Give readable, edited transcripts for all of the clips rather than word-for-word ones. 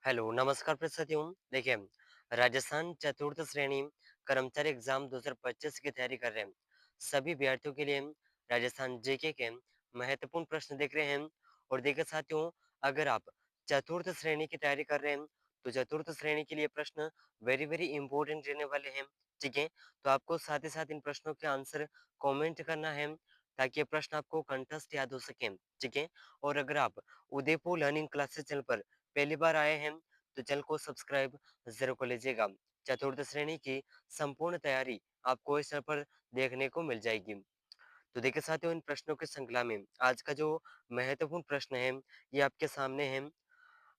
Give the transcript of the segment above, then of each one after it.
Hello, नमस्कार साथियों। देखिए, राजस्थान चतुर्थ श्रेणी कर्मचारी एग्जाम 2025 की तैयारी कर रहे हैं सभी अभ्यर्थियों के लिए राजस्थान जीके के महत्वपूर्ण प्रश्न देख रहे हैं। और देखिए साथियों, अगर आप चतुर्थ श्रेणी की तैयारी कर रहे हैं तो चतुर्थ श्रेणी के लिए प्रश्न वेरी वेरी इंपॉर्टेंट रहने वाले हैं। ठीक है, तो आपको साथ ही साथ इन प्रश्नों के आंसर कमेंट करना है ताकि ये प्रश्न आपको कंठस्थ याद हो सके। ठीक है, और अगर आप उदयपुर लर्निंग क्लासेस चैनल पर पहली बार आए हैं तो चैनल को सब्सक्राइब जरूर कर लीजिएगा। चतुर्थ श्रेणी की संपूर्ण तैयारी आपको इस चैनल पर देखने को मिल जाएगी। तो देखिए साथियों, इन प्रश्नों की श्रृंखला में आज का जो महत्वपूर्ण प्रश्न है ये आपके सामने है।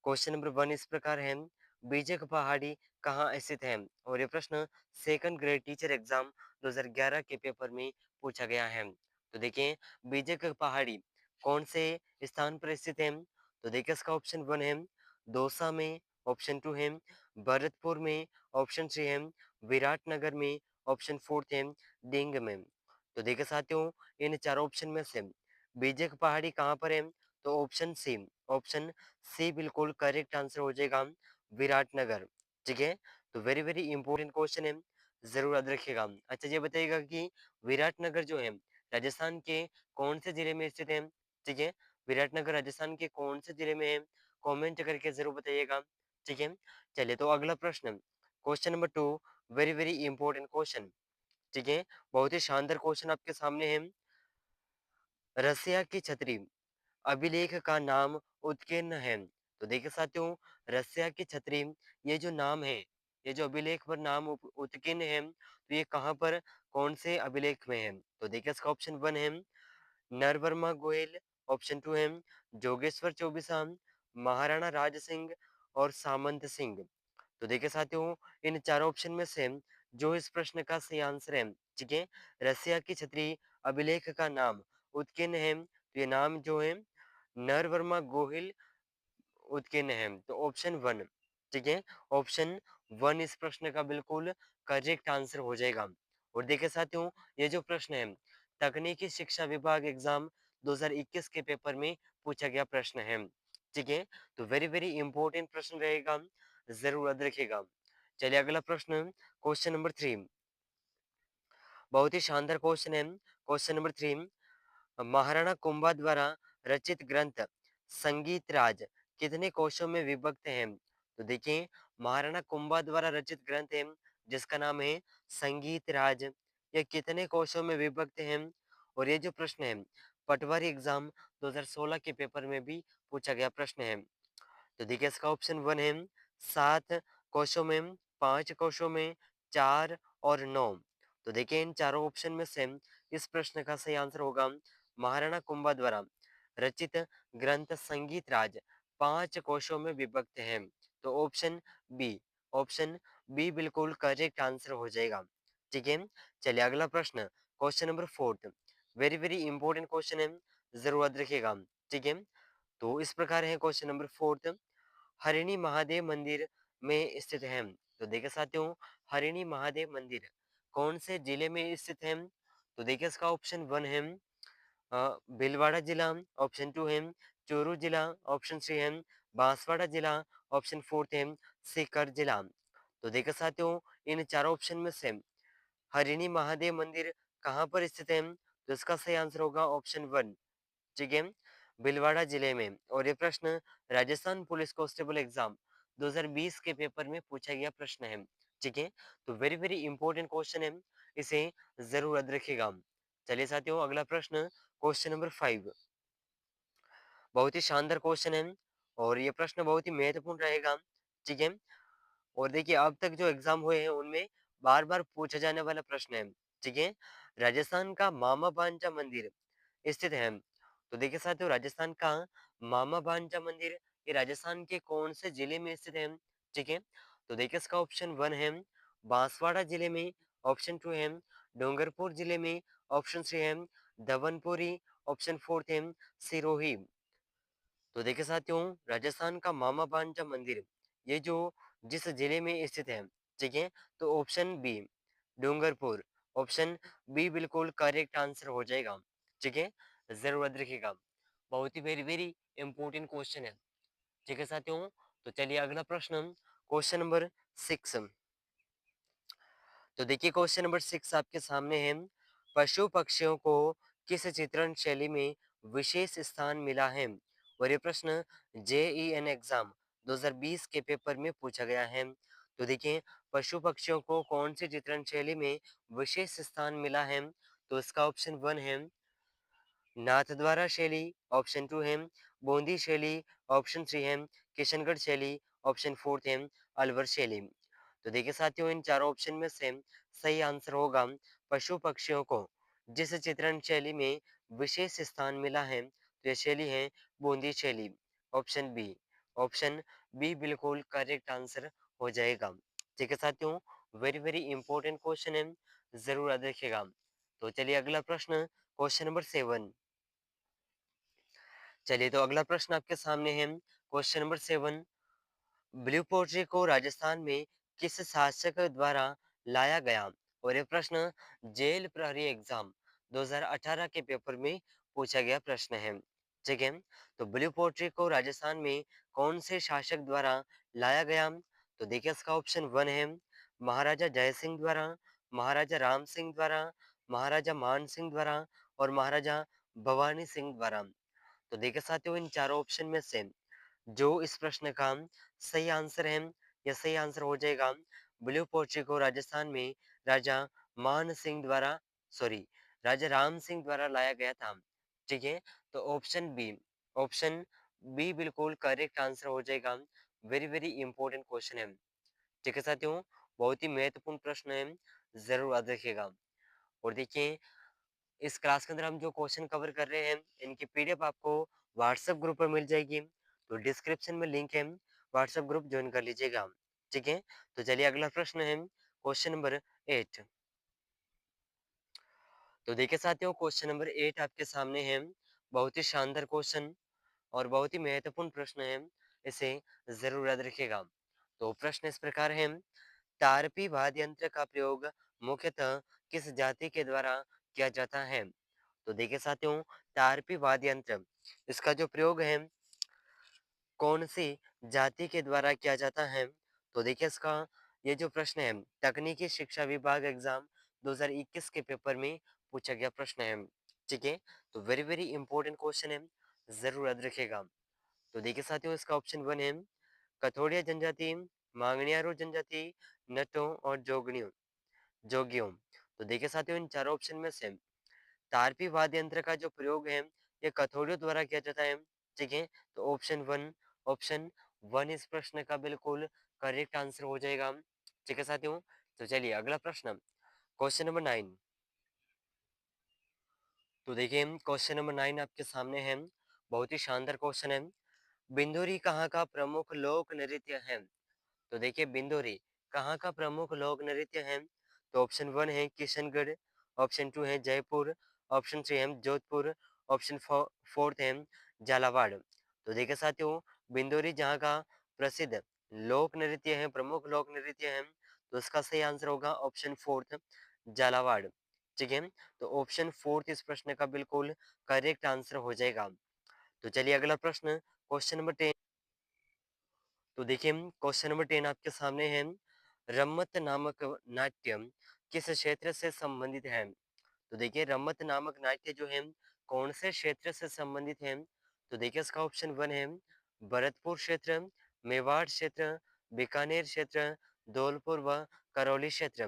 क्वेश्चन नंबर 1 इस प्रकार है, बीजक पहाड़ी कहाँ स्थित है? और ये प्रश्न सेकंड ग्रेड टीचर एग्जाम 2011 के पेपर में पूछा गया है। तो देखिए, बीजक पहाड़ी कौन से स्थान पर स्थित है? तो देखिए, इसका ऑप्शन 1 है दौसा में, ऑप्शन 2 है भरतपुर में, ऑप्शन 3 है विराटनगर में, ऑप्शन 4 है डिंग में। तो देखिए साथियों, इन चारों ऑप्शन में से बीजक पहाड़ी कहाँ पर है? तो ऑप्शन सी बिल्कुल करेक्ट आंसर हो जाएगा, विराटनगर। ठीक है, तो वेरी वेरी इंपॉर्टेंट क्वेश्चन है, जरूर याद रखिएगा। अच्छा, ये बताइएगा कि विराटनगर जो है राजस्थान के कौन से जिले में स्थित है? ठीक है, विराटनगर राजस्थान के कौन से जिले में है? कमेंट करके जरूर बताइएगा। ठीक है, चलिए तो अगला प्रश्न, question number 2, very very important question. ठीक है, बहुत ही शानदार क्वेश्चन आपके सामने है। रसिया की छतरी अभिलेख का नाम उत्कीर्ण है। तो देखिए साथियों, रसिया की छतरी ये जो नाम है, ये जो अभिलेख पर नाम उत्कीर्ण है, तो ये कहाँ पर कौन से अभिलेख में है? तो देखिए, इसका ऑप्शन 1 है नरवर्मा गोयल, ऑप्शन 2 है जोगेश्वर चौबीसा, महाराणा राज सिंह और सामंत सिंह। तो देखिए साथियों, इन चारों ऑप्शन में से जो इस प्रश्न का सही आंसर है, ठीक है, रसिया की छतरी अभिलेख का नाम उत्कीर्ण है, तो ये नाम जो है नरवर्मा गोहिल उत्कीर्ण है। तो ऑप्शन 1, ठीक है, ऑप्शन 1 इस प्रश्न का बिल्कुल करेक्ट आंसर हो जाएगा। और देखिए साथियों, ये जो प्रश्न है तकनीकी शिक्षा विभाग एग्जाम 2021 के पेपर में पूछा गया प्रश्न है। ठीक है, तो वेरी वेरी इंपॉर्टेंट प्रश्न रहेगा, जरूर याद रखिएगा। चलिए अगला प्रश्न, क्वेश्चन नंबर 3, बहुत ही शानदार क्वेश्चन है। क्वेश्चन नंबर 3, महाराणा कुंभा द्वारा रचित ग्रंथ संगीत राज कितने कोशों में विभक्त है? तो देखिए, महाराणा कुंभा द्वारा रचित ग्रंथ है जिसका नाम है संगीत राज, ये कितने कोशों में विभक्त है? और ये जो प्रश्न है पटवारी एग्जाम 2016 के पेपर में भी पूछा गया प्रश्न है। तो देखिए, इसका ऑप्शन 1 है 7 कोशों में, 5 कोशों में, 4 और 9। तो देखिए, इन चारों ऑप्शन में से इस प्रश्न का सही आंसर होगा महाराणा कुंभा द्वारा रचित ग्रंथ संगीत राज 5 कोशों में विभक्त है। तो ऑप्शन बी बिल्कुल करेक्ट आंसर हो जाएगा। ठीक है, चलिए अगला प्रश्न, question number 4, very very important question है, जरूर याद रखिएगा। ठीक है, तो इस प्रकार है क्वेश्चन नंबर 4, हरिणी महादेव मंदिर में स्थित है। तो देखिए साथियों, हरिणी महादेव मंदिर कौन से जिले में स्थित है? तो देखिए, इसका ऑप्शन 1 है भीलवाड़ा जिला, ऑप्शन 2 है चूरू जिला, ऑप्शन 3 है बांसवाड़ा जिला, ऑप्शन 4 है सीकर जिला। तो देखिए साथियों, इन चारों ऑप्शन में से हरिणी महादेव मंदिर कहाँ पर स्थित है? तो इसका सही आंसर होगा ऑप्शन 1, ठीक है, भीलवाड़ा जिले में। और ये प्रश्न राजस्थान पुलिस कांस्टेबल एग्जाम 2020 के पेपर में पूछा गया प्रश्न है। ठीक है, तो वेरी वेरी इंपॉर्टेंट क्वेश्चन है, इसे जरूर याद रखिएगा। चलिए साथियों, अगला प्रश्न, क्वेश्चन नंबर 5, बहुत ही शानदार क्वेश्चन है और ये प्रश्न बहुत ही महत्वपूर्ण रहेगा। ठीक है, और देखिए, अब तक जो एग्जाम हुए हैं उनमें बार बार पूछा जाने वाला प्रश्न है। ठीक है, राजस्थान का मामा भांजा मंदिर स्थित है। तो देखिए साथियों, राजस्थान का मामा भांजा मंदिर ये राजस्थान के कौन से जिले में स्थित है? ठीक है, तो देखिए, इसका ऑप्शन 1 है बांसवाड़ा जिले में, ऑप्शन 2 है डूंगरपुर जिले में, ऑप्शन 3 है धवनपुरी, ऑप्शन 4 है सिरोही। तो देखिए साथियों, राजस्थान का मामा भांजा मंदिर ये जो जिस जिले में स्थित है, ठीक है, तो option B Dungarpur, option B बिल्कुल करेक्ट आंसर हो जाएगा। ठीक है, जरूर याद रखिएगा, बहुत ही वेरी वेरी इंपॉर्टेंट क्वेश्चन है। ठीक है साथियों, तो चलिए अगला प्रश्न, क्वेश्चन नंबर 6। तो देखिए क्वेश्चन नंबर 6 आपके सामने है। पशु पक्षियों को किस चित्रण शैली में विशेष स्थान मिला है? और ये प्रश्न जेईएन एग्जाम 2020 के पेपर में पूछा गया है। तो देखिए पशु पक्षियों को कौन सी चित्रण शैली में विशेष स्थान मिला है? तो इसका ऑप्शन 1 है नाथद्वारा शैली, ऑप्शन 2 है बूंदी शैली, ऑप्शन 3 है किशनगढ़ शैली, ऑप्शन 4 है अलवर शैली। तो देखिए साथियों इन चारों ऑप्शन में से सही आंसर होगा पशु पक्षियों को जिस चित्रण शैली में विशेष स्थान मिला है तो ये शैली है बूंदी शैली, ऑप्शन बी। ऑप्शन बी बिल्कुल करेक्ट आंसर हो जाएगा। ठीक है साथियों, वेरी वेरी इंपॉर्टेंट क्वेश्चन है, जरूर याद रखिएगा। तो चलिए अगला प्रश्न, क्वेश्चन नंबर 7। चलिए तो अगला प्रश्न आपके सामने है, क्वेश्चन नंबर 7। ब्लू पोट्री को राजस्थान में किस शासक द्वारा लाया गया? और ये प्रश्न जेल प्रहरी एग्जाम 2018 के पेपर में पूछा गया प्रश्न है। ठीक है, तो ब्लू पोट्री को राजस्थान में कौन से शासक द्वारा लाया गया? तो देखिए इसका ऑप्शन 1 है महाराजा जय सिंह द्वारा, महाराजा राम सिंह द्वारा, महाराजा मान सिंह द्वारा और महाराजा भवानी सिंह द्वारा। तो देखिए साथियों इन चारों ऑप्शन में से जो इस प्रश्न का सही आंसर है, या सही आंसर हो जाएगा ब्लू पोर्ट्री को राजस्थान में राजा मान सिंह द्वारा, सॉरी, राजा राम सिंह द्वारा लाया गया था। ठीक है, तो ऑप्शन बी, ऑप्शन बी बिल्कुल करेक्ट आंसर हो जाएगा। वेरी वेरी इंपॉर्टेंट क्वेश्चन है। ठीक है साथियों, बहुत ही महत्वपूर्ण प्रश्न है, जरूर याद रखिएगा। और देखिए इस क्लास के अंदर हम जो क्वेश्चन कवर कर रहे हैं इनकी पीडीएफ आपको व्हाट्सएप ग्रुप पर मिल जाएगी। तो डिस्क्रिप्शन में लिंक है, व्हाट्सएप ग्रुप ज्वाइन कर लीजिएगा। ठीक है, तो चलिए अगला प्रश्न है क्वेश्चन नंबर 8। तो देखिए साथियों क्वेश्चन नंबर 8 आपके सामने है। बहुत ही शानदार क्वेश्चन और बहुत ही महत्वपूर्ण प्रश्न है, इसे जरूर याद रखिएगा। तो प्रश्न इस प्रकार है, तारपी वाद्य यंत्र का प्रयोग मुख्यतः किस जाति के द्वारा किया जाता है? तो देखिए साथियों तारपी वाद्य यंत्र इसका जो प्रयोग है कौन सी जाति के द्वारा किया जाता है? तो देखिए इसका ये जो प्रश्न है तकनीकी शिक्षा विभाग एग्जाम 2021 के पेपर में पूछा गया प्रश्न है। ठीक है, तो वेरी वेरी इंपॉर्टेंट क्वेश्चन है, जरूर याद रखिएगा। तो देखिए साथियों इसका ऑप्शन 1 है कथोड़िया जनजाति, मांगणियारो जनजाति, नटों और जोगनियों जोगियों। तो देखिए साथियों इन चारों ऑप्शन में से तारपी वाद्य यंत्र का जो प्रयोग है ये कथोड़ियों द्वारा किया जाता है। ठीक है, तो ऑप्शन 1 इस प्रश्न का बिल्कुल करेक्ट आंसर हो जाएगा। ठीक है साथियों, तो चलिए अगला प्रश्न, क्वेश्चन नंबर 9। तो देखिए क्वेश्चन नंबर 9 आपके सामने है। बहुत ही शानदार क्वेश्चन है। बिंदुरी कहाँ का प्रमुख लोक नृत्य है? तो देखिए बिंदुरी कहाँ का प्रमुख लोक नृत्य है? तो ऑप्शन 1 है किशनगढ़, ऑप्शन 2 है जयपुर, ऑप्शन 3 है जोधपुर, ऑप्शन 4 है झालावाड़। तो देखिए साथियों बिंदुरी जहाँ का प्रसिद्ध लोक नृत्य है, प्रमुख लोक नृत्य है, तो इसका सही आंसर होगा ऑप्शन 4 झालावाड़। ठीक है, तो ऑप्शन 4 इस प्रश्न का बिल्कुल करेक्ट आंसर हो जाएगा। तो चलिए अगला प्रश्न, क्वेश्चन नंबर 10। तो देखिए क्वेश्चन नंबर 10 आपके सामने है। रम्मत नामक नाट्य किस क्षेत्र से संबंधित है? तो देखिए रम्मत नामक नाट्य जो है कौन से क्षेत्र से संबंधित है? तो देखिए इसका ऑप्शन 1 है भरतपुर क्षेत्र, मेवाड़ क्षेत्र, बीकानेर क्षेत्र, धौलपुर व करौली क्षेत्र।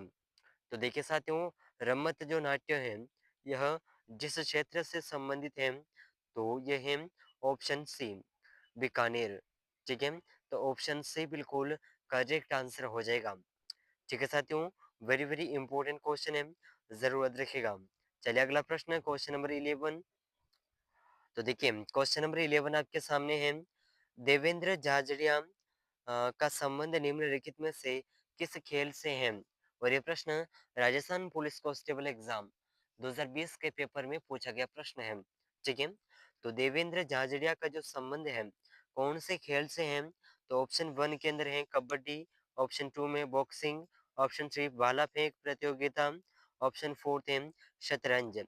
तो देखिए साथियों रम्मत जो नाट्य है यह जिस क्षेत्र से संबंधित है तो यह है ऑप्शन सी बीकानेर। ठीक है, तो ऑप्शन सी बिल्कुल करेक्ट आंसर हो जाएगा। ठीक है साथियों, वेरी वेरी इंपॉर्टेंट क्वेश्चन है, जरूर याद रखिएगा। चलिए अगला प्रश्न है क्वेश्चन नंबर 11। तो देखिए क्वेश्चन नंबर 11 आपके सामने है। देवेंद्र झाझड़िया का संबंध निम्नलिखित में से किस खेल से है? और ये प्रश्न राजस्थान पुलिस कांस्टेबल एग्जाम 2020 के पेपर में पूछा गया प्रश्न है। ठीक है, तो देवेंद्र झाझड़िया का जो संबंध है कौन से खेल से है? तो ऑप्शन 1 के अंदर है कबड्डी, ऑप्शन 2 में बॉक्सिंग, ऑप्शन 3 भाला फेंक प्रतियोगिता, ऑप्शन 4 है शतरंज।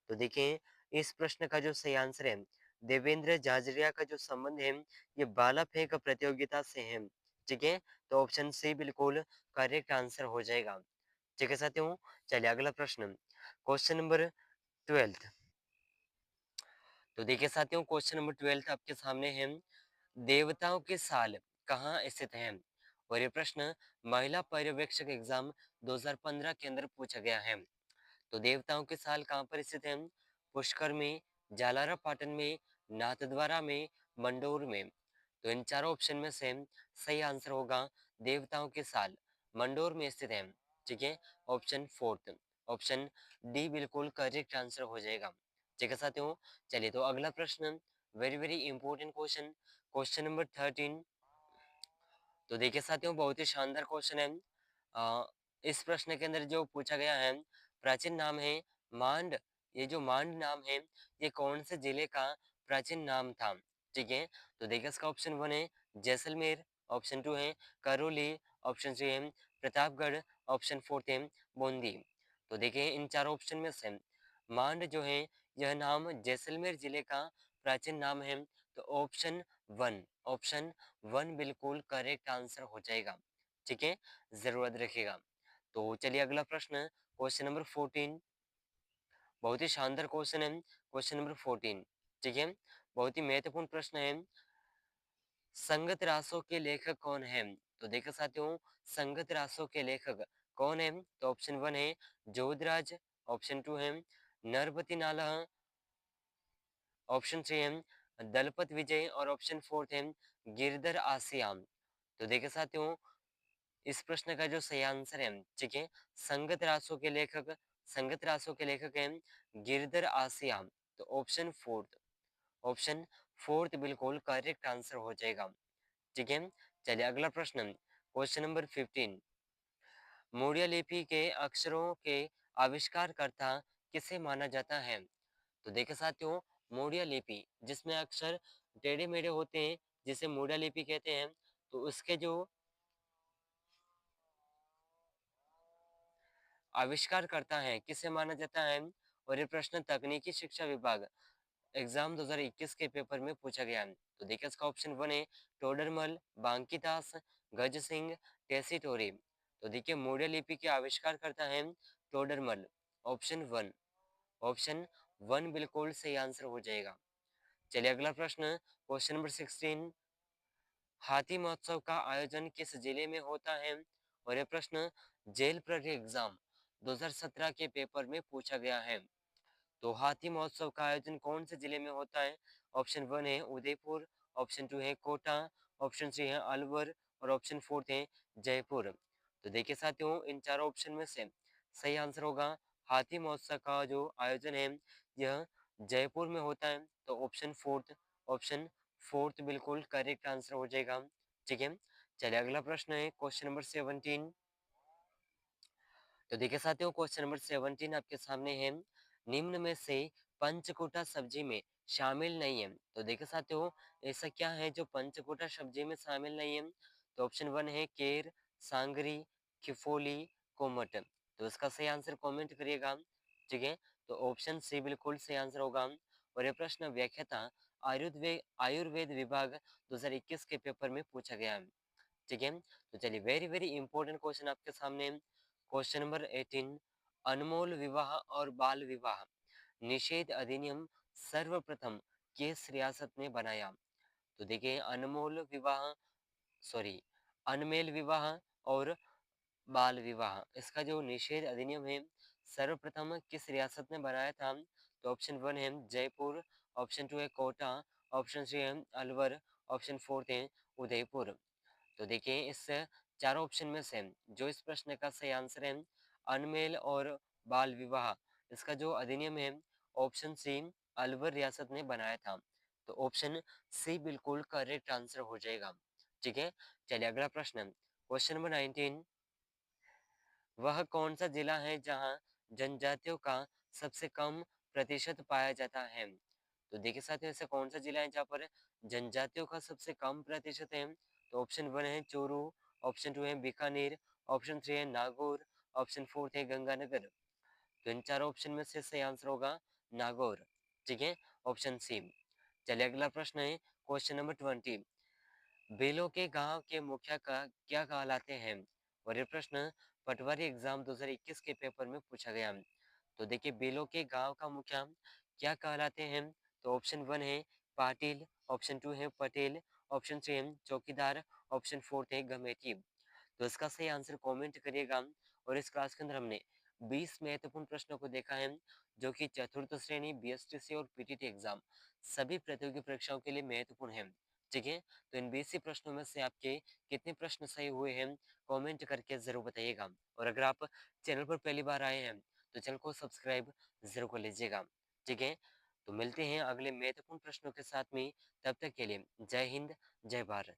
तो देखिए इस प्रश्न का जो सही आंसर है देवेंद्र झाझड़िया का जो संबंध है ये भाला फेंक प्रतियोगिता से है। ठीक है, तो ऑप्शन सी बिल्कुल करेक्ट आंसर हो जाएगा। ठीक है साथियों, चलिए अगला प्रश्न, क्वेश्चन नंबर 12। तो देखिए साथियों, क्वेश्चन नंबर 12 आपके सामने है, देवताओं के साल कहाँ स्थित है? और ये प्रश्न महिला पर्यवेक्षक एग्जाम 2015 के अंदर पूछा गया है। तो देवताओं के साल कहाँ पर स्थित है? पुष्कर में, जालारा पाटन में, नाथद्वारा में, मंडोर में। तो इन चारों ऑप्शन में से सही आंसर होगा देवताओं के साल मंडोर में स्थित है। ठीक है, ऑप्शन फोर्थ, ऑप्शन डी बिल्कुल करेक्ट आंसर हो जाएगा। ठीक है साथियों, चलिए तो अगला प्रश्न, very very important question, question number 13। तो देखिए साथियों, बहुत ही शानदार क्वेश्चन है। इस प्रश्न के अंदर जो पूछा गया है, प्राचीन नाम है मांड। ये जो मांड नाम है, ये कौन से जिले का प्राचीन नाम था? ठीक है, तो देखिए इसका ऑप्शन वन है जैसलमेर, ऑप्शन टू है करौली, ऑप्शन थ्री है प्रतापगढ़, ऑप्शन फोर्थ है बूंदी। तो देखिए इन चारों ऑप्शन में से मांड जो है, यह नाम जैसलमेर जिले का प्राचीन नाम है। तो ऑप्शन वन, ऑप्शन वन बिल्कुल करेक्ट आंसर हो जाएगा। ठीक है, जरूरत रखिएगा। तो चलिए अगला प्रश्न, क्वेश्चन नंबर 14। बहुत ही शानदार क्वेश्चन है, क्वेश्चन नंबर 14। ठीक है, बहुत ही महत्वपूर्ण प्रश्न है। संगत रासों के लेखक कौन है? तो देखो साथियों, संगत रासों के लेखक कौन है? तो ऑप्शन वन है जोधराज, ऑप्शन टू है नरपति नाला, ऑप्शन थ्री है दलपत विजय, और ऑप्शन फोर्थ है गिरधर आसियाम। तो देखिए साथियों, इस प्रश्न का जो सही आंसर है, ठीक है, संगत रासों के लेखक, संगत रासों के लेखक हैं गिरधर आसियाम। तो ऑप्शन फोर्थ, ऑप्शन फोर्थ बिल्कुल करेक्ट आंसर हो जाएगा। ठीक है, चलिए अगला प्रश्न, क्वेश्चन नंबर 15। मोरिया लिपि के अक्षरों के आविष्कारकर्ता किसे माना जाता है? तो देखिए साथियों, मोरिया लिपि जिसमें अक्षर टेढ़े मेढ़े होते हैं, जिसे मोरिया लिपि कहते हैं, तो उसके जो आविष्कार करता है किसे माना जाता है? और ये प्रश्न तकनीकी शिक्षा विभाग एग्जाम 2021 के पेपर में पूछा गया है। तो देखिए इसका ऑप्शन वन है टोडरमल, बांकीदास, गज सिंह, टेसिटोरी। तो देखिए मोरिया लिपि के आविष्कार करता है Todarmal, option one, option one बिल्कुल सही आंसर हो जाएगा। चलिए अगला प्रश्न, क्वेश्चन नंबर 16। हाथी महोत्सव का आयोजन किस जिले में होता है? और यह प्रश्न जेल प्रहरी एग्जाम 2017 के पेपर में पूछा गया है। तो हाथी महोत्सव का आयोजन कौन से जिले में होता है? ऑप्शन वन है उदयपुर, ऑप्शन टू है कोटा, ऑप्शन थ्री है अलवर, और ऑप्शन फोर्थ है जयपुर। तो देखिए साथियों, इन चारों ऑप्शन में से सही आंसर होगा हाथी महोत्सव का जो आयोजन है यह जयपुर में होता है। तो ऑप्शन फोर्थ, ऑप्शन फोर्थ बिल्कुल करेक्ट आंसर हो जाएगा। ठीक है, चलिए अगला प्रश्न है क्वेश्चन नंबर 17। तो देखिए साथियों, क्वेश्चन नंबर 17 आपके सामने है, निम्न में से पंचकूटा सब्जी में शामिल नहीं है। तो देखिए साथियों, ऐसा क्या है जो पंचकूटा सब्जी में शामिल नहीं है? तो ऑप्शन वन है केर, सांगरी, खिफोली, कोमट। तो इसका सही आंसर कमेंट करिएगा। ठीक है, तो ऑप्शन सी बिल्कुल सही आंसर होगा। और ये प्रश्न व्याख्याता आयुर्वेद आयुर्वेद विभाग 2021 के पेपर में पूछा गया है। ठीक है, तो चलिए वेरी वेरी इंपॉर्टेंट क्वेश्चन आपके सामने, क्वेश्चन नंबर 18। अनमोल विवाह और बाल विवाह निषेध अधिनियम सर्वप्रथम किस रियासत ने बनाया? तो देखिए अनमोल विवाह, सॉरी, अनमेल विवाह और बाल विवाह, इसका जो निषेध अधिनियम है सर्वप्रथम किस रियासत ने बनाया था? तो ऑप्शन वन है जयपुर, ऑप्शन टू है कोटा, ऑप्शन थ्री है अलवर, ऑप्शन फोर्थ है उदयपुर। तो देखिए इस चारों ऑप्शन में से जो इस प्रश्न का सही आंसर है अनमेल और बाल विवाह, इसका जो अधिनियम है ऑप्शन सी अलवर रियासत ने बनाया था। तो ऑप्शन सी बिल्कुल करेक्ट आंसर हो जाएगा। ठीक है, चलिए अगला प्रश्न, क्वेश्चन नंबर 19। वह कौन सा जिला है जहां जनजातियों का सबसे कम प्रतिशत पाया जाता है? तो देखिए साथियों, ऐसा कौन सा जिला है जहाँ पर जनजातियों का सबसे कम प्रतिशत है? तो ऑप्शन वन है चूरू, ऑप्शन टू है बीकानेर, ऑप्शन थ्री है नागौर, ऑप्शन फोर्थ है गंगानगर। तो इन चारों ऑप्शन में से सही आंसर होगा नागौर। ठीक है, ऑप्शन सी। चलिए अगला प्रश्न है क्वेश्चन नंबर 20। बेलों के गांव के मुखिया का क्या कहलाते हैं? और ये प्रश्न पटवारी एग्जाम 2021 के पेपर में पूछा गया। तो देखिए बेलों के गांव का मुखिया क्या कहलाते हैं? तो ऑप्शन 1 है पाटिल, ऑप्शन 2 है पटेल, ऑप्शन 3 है चौकीदार, ऑप्शन 4 है गमेती। तो इसका सही आंसर कमेंट करिएगा। और इस क्लास के अंदर हमने 20 महत्वपूर्ण प्रश्नों को देखा है जो कि चतुर्थ श्रेणी, बीएसटीसी और पीटीटी एग्जाम सभी प्रतियोगी परीक्षाओं के लिए महत्वपूर्ण है। ठीक है, तो इन 20 ही प्रश्नों में से आपके कितने प्रश्न सही हुए हैं कमेंट करके जरूर बताइएगा। और अगर आप चैनल पर पहली बार आए हैं तो चैनल को सब्सक्राइब जरूर कर लीजिएगा। ठीक है, तो मिलते हैं अगले महत्वपूर्ण प्रश्नों के साथ में। तब तक के लिए जय हिंद, जय भारत।